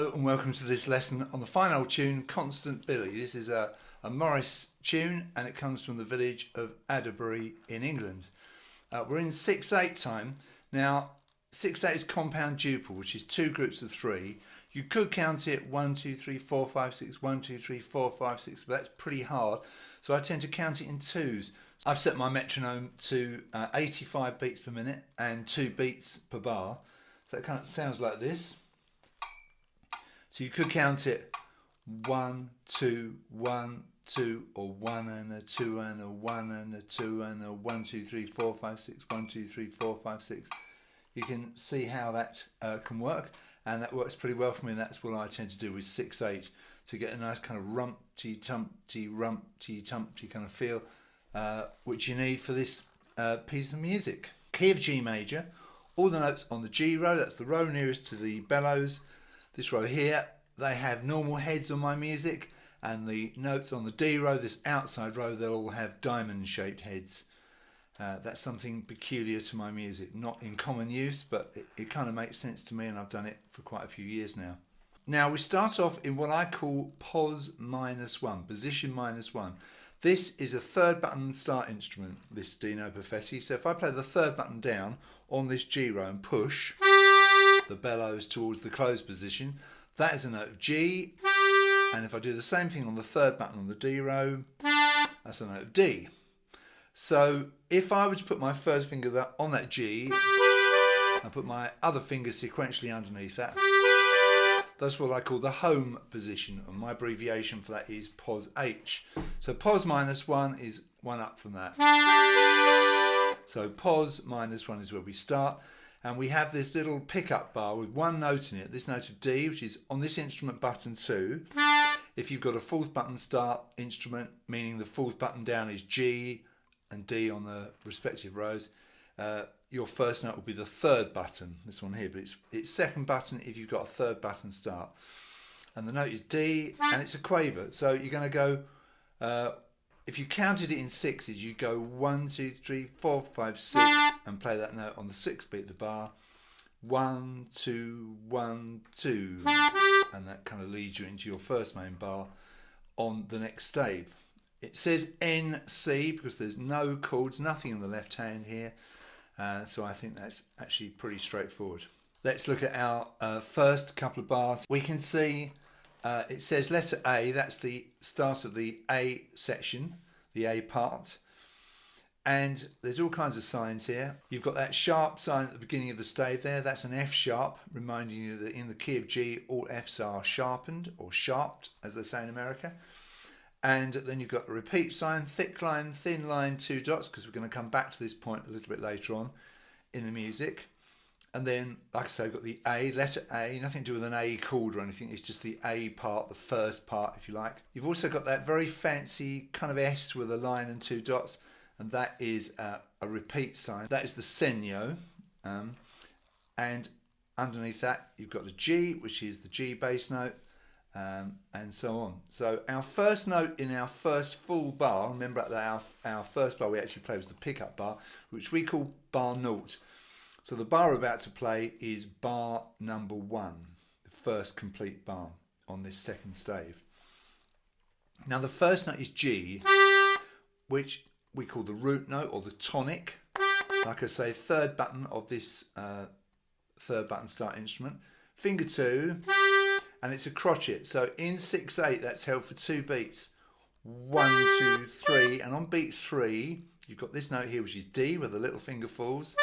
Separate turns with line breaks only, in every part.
Hello and welcome to this lesson on the fine old tune Constant Billy. This is a Morris tune and it comes from the village of Adderbury in England. We're in 6/8 time. Now 6/8 is compound duple, which is two groups of three. You could count it 1, 2, 3, 4, 5, 6, 1, 2, 3, 4, 5, 6, but that's pretty hard. So I tend to count it in twos. I've set my metronome to 85 beats per minute and 2 beats per bar. So it kind of sounds like this. So you could count it 1, 2, 1, 2, or 1 and a 2 and a 1 and a 2 and a 1, 2, 3, 4, 5, 6, 1, 2, 3, 4, 5, 6. You can see how that can work, and that works pretty well for me, and that's what I tend to do with 6/8 to get a nice kind of rumpty-tumpty kind of feel, which you need for this piece of music. Key of G major, all the notes on the G row, that's the row nearest to the bellows. This row here, they have normal heads on my music, and the notes on the D row, this outside row, they'll all have diamond shaped heads. That's something peculiar to my music, not in common use, but it kind of makes sense to me, and I've done it for quite a few years now. Now we start off in what I call pos -1, position -1. This is a third button start instrument, this Dino Perfetti. So if I play the third button down on this G row and push the bellows towards the closed position, that is a note of G, and if I do the same thing on the third button on the D row, that's a note of D. So if I were to put my first finger on that G and put my other finger sequentially underneath that, that's what I call the home position, and my abbreviation for that is pos H. So pos -1 is one up from that. So pos -1 is where we start. And we have this little pickup bar with one note in it, this note of D, which is on this instrument button 2. If you've got a fourth button start instrument, meaning the fourth button down is G and D on the respective rows, your first note will be the third button, this one here, but it's second button if you've got a third button start. And the note is D, and it's a quaver. So you're going to go, if you counted it in sixes, you go 1, 2, 3, 4, 5, 6, and play that note on the sixth beat of the bar. 1, 2, 1, 2, and that kind of leads you into your first main bar on the next stave. It says NC because there's no chords, nothing in the left hand here, so I think that's actually pretty straightforward. Let's look at our first couple of bars. We can see it says letter A, that's the start of the A section, the A part. And there's all kinds of signs here. You've got that sharp sign at the beginning of the stave there, that's an F sharp, reminding you that in the key of G, all Fs are sharpened, or sharped, as they say in America. And then you've got a repeat sign, thick line, thin line, 2 dots, because we're going to come back to this point a little bit later on in the music. And then, like I say, I've got the A, letter A, nothing to do with an A chord or anything, it's just the A part, the first part, if you like. You've also got that very fancy kind of S with a line and 2 dots, and that is a repeat sign. That is the segno, and underneath that you've got the G, which is the G bass note, and so on. So our first note in our first full bar, remember that our first bar we actually played was the pickup bar, which we call bar 0. So the bar we're about to play is bar number 1, the first complete bar on this second stave. Now the first note is G, which we call the root note or the tonic. Like I say, third button of this third button start instrument. Finger 2, and it's a crotchet. So in 6/8 that's held for 2 beats. 1, 2, 3, and on beat 3 you've got this note here which is D where the little finger falls.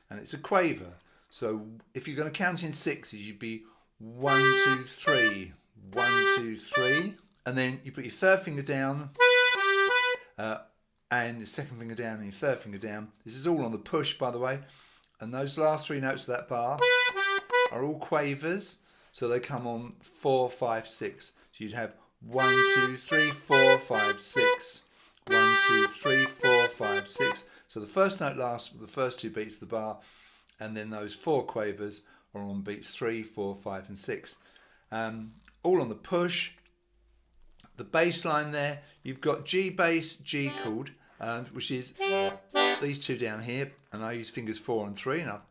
And it's a quaver. So if you're going to count in sixes, you'd be 1, 2, 3, 1, 2, 3, and then you put your third finger down, and your second finger down, and your third finger down. This is all on the push, by the way. And those last 3 notes of that bar are all quavers, so they come on 4, 5, 6. So you'd have 1, 2, 3, 4, 5, 6. 1, 2, 3, 4, 5, 6. So the first note lasts for the first 2 beats of the bar, and then those 4 quavers are on beats 3, 4, 5, and 6. All on the push. The bass line there, you've got G bass, G chord, which is these 2 down here, and I use fingers 4 and 3, and I'll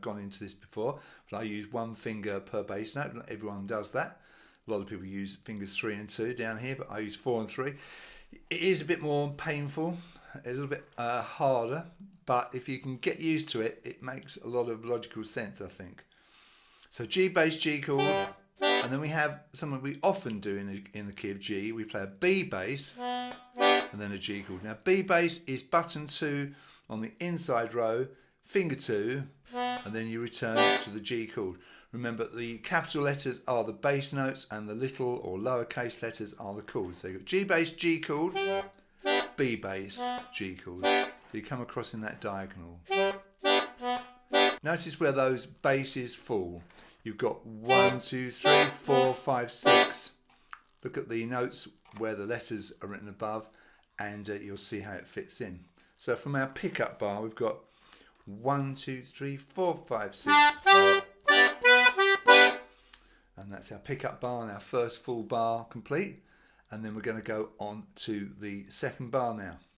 gone into this before, but I use one finger per bass note. Not everyone does that. A lot of people use fingers 3 and 2 down here, but I use 4 and 3. It is a bit more painful, a little bit harder, but if you can get used to it, it makes a lot of logical sense, I think. So G bass, G chord, and then we have something we often do in the key of G. We play a B bass and then a G chord. Now B bass is button 2 on the inside row, finger 2, and then you return to the G chord. Remember, the capital letters are the bass notes and the little or lowercase letters are the chords. So you've got G bass, G chord, B bass, G chord. So you come across in that diagonal. Notice where those basses fall. You've got 1, 2, 3, 4, 5, 6. Look at the notes where the letters are written above, and you'll see how it fits in. So from our pickup bar, we've got 1, 2, 3, 4, 5, 6. And that's our pickup bar and our first full bar complete. And then we're going to go on to the second bar now.